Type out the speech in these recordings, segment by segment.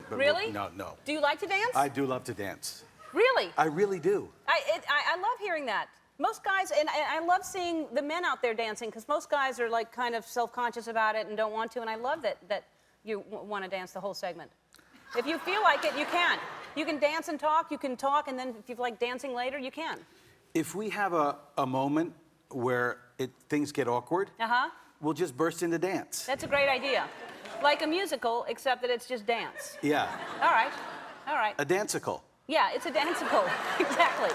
But Really? No, no. Do you like to dance? I do love to dance. Really? I really do. I love hearing that. Most guys, and I love seeing the men out there dancing, because most guys are like kind of self-conscious about it and don't want to, and I love that you want to dance the whole segment. If you feel like it, you can. You can dance and talk, and then if you like dancing later, you can. If we have a moment where things get awkward, we'll just burst into dance. That's a great idea. Like a musical, except that it's just dance. Yeah. All right. All right. A dancicle. Yeah, it's a dancicle. Exactly.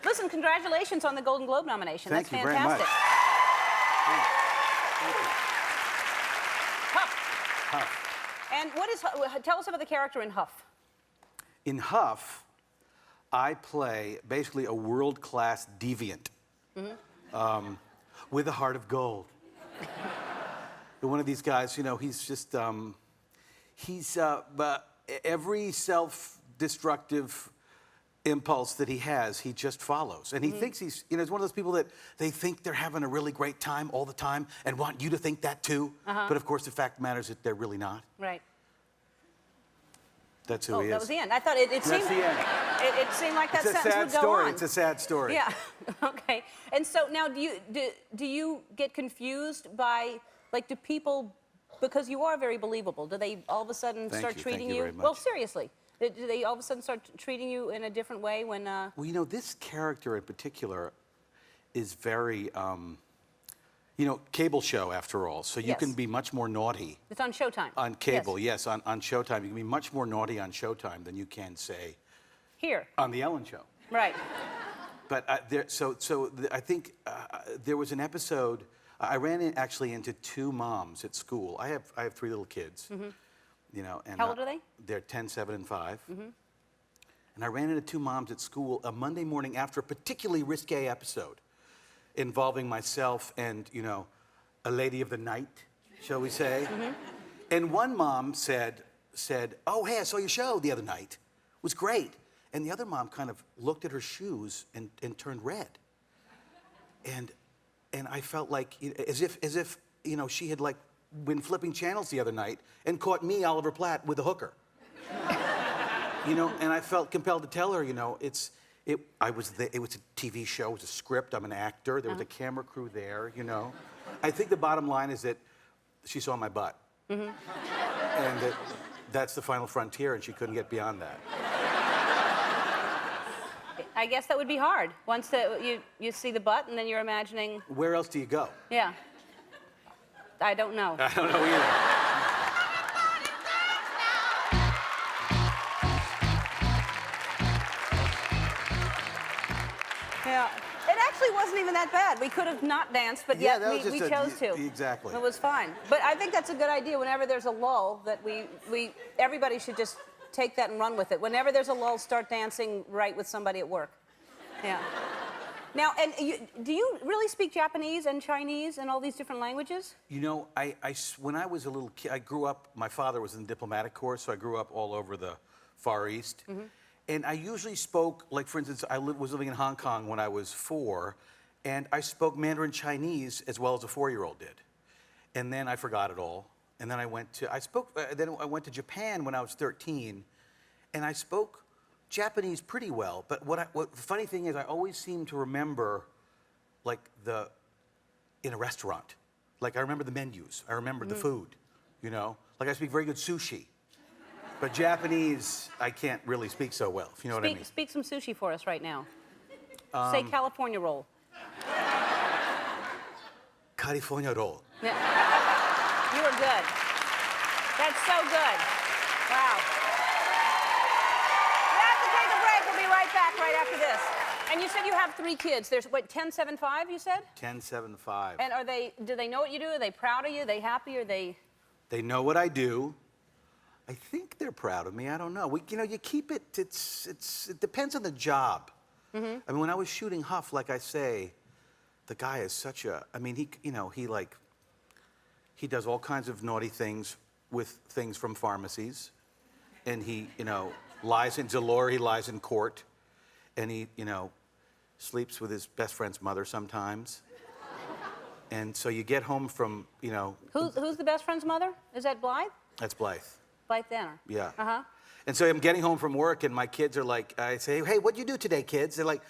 Listen, congratulations on the Golden Globe nomination. Thank That's you fantastic. very much. Thank you. Huff. Huff. And tell us about the character in Huff. In Huff, I play basically a world-class deviant with a heart of gold. One of these guys, you know, he's just, but every self-destructive impulse that he has, he just follows. And he thinks he's, you know, he's one of those people that they think they're having a really great time all the time and want you to think that too. But of course, the fact matters that they're really not. Right. That's who he is. That was the end. I thought it seemed. That's the end. It seemed like that It's a sentence sad would go story. on. It's a sad story. Yeah. Okay. And so now, do you get confused by, like, do people, because you are very believable, do they all of a sudden start treating you? Thank you very much. Well, seriously, do they all of a sudden start treating you in a different way when? Well, you know, this character in particular is very, you know, cable show after all. So you can be much more naughty. It's on Showtime. On cable, yes, on Showtime. You can be much more naughty on Showtime than you can, say, here. On The Ellen Show. Right. But I think there was an episode. I ran actually into two moms at school. I have three little kids. You know, and how old are they? They're 10, 7, and 5. And I ran into two moms at school a Monday morning after a particularly risque episode involving myself and, you know, a lady of the night, shall we say. And one mom said, "Oh, hey, I saw your show the other night. It was great." And the other mom kind of looked at her shoes and turned red. And I felt like, as if you know, she had like been flipping channels the other night and caught me, Oliver Platt, with a hooker. You know, and I felt compelled to tell her, you know, it was a TV show, it was a script, I'm an actor, there was a camera crew there, you know. I think the bottom line is that she saw my butt. And that's the final frontier, and she couldn't get beyond that. I guess that would be hard. Once you see the butt, and then you're imagining. Where else do you go? Yeah. I don't know. I don't know either. Yeah. It actually wasn't even that bad. We could have not danced, but yet we chose to. Exactly. It was fine. But I think that's a good idea. Whenever there's a lull, that everybody should just take that and run with it. Whenever there's a lull, start dancing right with somebody at work. Yeah. Now, and do you really speak Japanese and Chinese and all these different languages? You know, when I was a little kid, I grew up, my father was in the diplomatic corps, so I grew up all over the Far East. And I usually spoke, like for instance, I was living in Hong Kong when I was 4, and I spoke Mandarin Chinese as well as a 4-year-old did. And then I forgot it all. And then I went to Japan when I was 13, and I spoke Japanese pretty well. But the funny thing is, I always seem to remember, like in a restaurant, like I remember the menus, I remember the food, you know. Like I speak very good sushi, but Japanese I can't really speak so well. If you know what I mean. Speak some sushi for us right now. Say California roll. California roll. Yeah. You were good. That's so good. Wow. We have to take a break. We'll be right back right after this. And you said you have 3 kids. There's, what, 10, 7, 5, you said? 10, 7, 5. And do they know what you do? Are they proud of you? Are they happy? Are they? They know what I do. I think they're proud of me. I don't know. You know, you keep it, it depends on the job. I mean, when I was shooting Huff, like I say, the guy is such a, I mean, he does all kinds of naughty things with things from pharmacies. And he, you know, lies in Zalore, he lies in court. And he, you know, sleeps with his best friend's mother sometimes. And so you get home from, you know. Who's the best friend's mother? Is that Blythe? That's Blythe. bite then. Yeah. Uh-huh. And so I'm getting home from work, and my kids are like, I say, hey, what'd you do today, kids? They're like,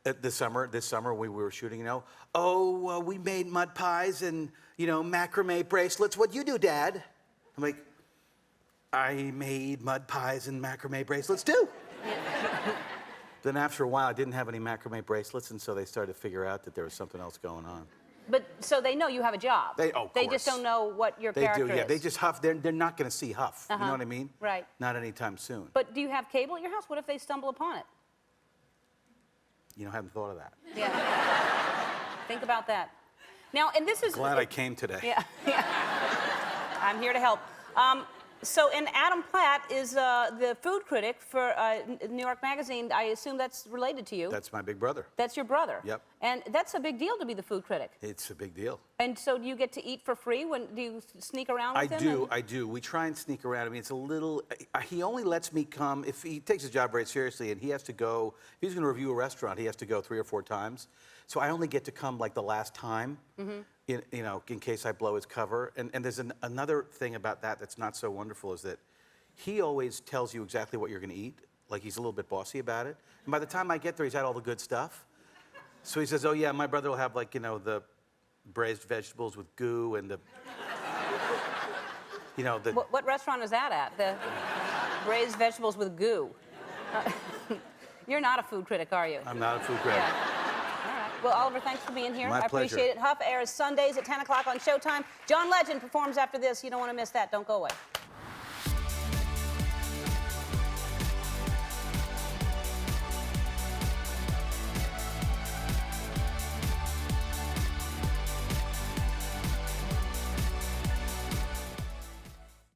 this summer we were shooting, we made mud pies and, macrame bracelets. What'd you do, Dad? I'm like, I made mud pies and macrame bracelets too. Then after a while, I didn't have any macrame bracelets, and so they started to figure out that there was something else going on. But so they know you have a job. They just don't know what your they character do, yeah. is. They just huff. They're not going to see huff. You know what I mean? Right. Not anytime soon. But do you have cable at your house? What if they stumble upon it? I haven't thought of that. Yeah. Think about that. Now, and this is... Glad I came today. Yeah. I'm here to help. And Adam Platt is the food critic for New York Magazine. I assume that's related to you. That's my big brother. That's your brother? Yep. And that's a big deal to be the food critic. It's a big deal. And so do you get to eat for free? Do you sneak around with him? I do. We try and sneak around. I mean, it's a little... he only lets me come if he takes his job very seriously, and he has to go... If he's going to review a restaurant, he has to go 3 or 4 times. So I only get to come, like, the last time, in case I blow his cover. And there's another thing about that that's not so wonderful is that he always tells you exactly what you're going to eat. Like, he's a little bit bossy about it. And by the time I get there, he's had all the good stuff. So he says, oh, yeah, my brother will have, like, the braised vegetables with goo and the... What restaurant is that at? The braised vegetables with goo. You're not a food critic, are you? I'm not a food critic. Yeah. All right. Well, Oliver, thanks for being here. My I appreciate pleasure. it. Huff airs Sundays at 10 o'clock on Showtime. John Legend performs after this. You don't want to miss that. Don't go away.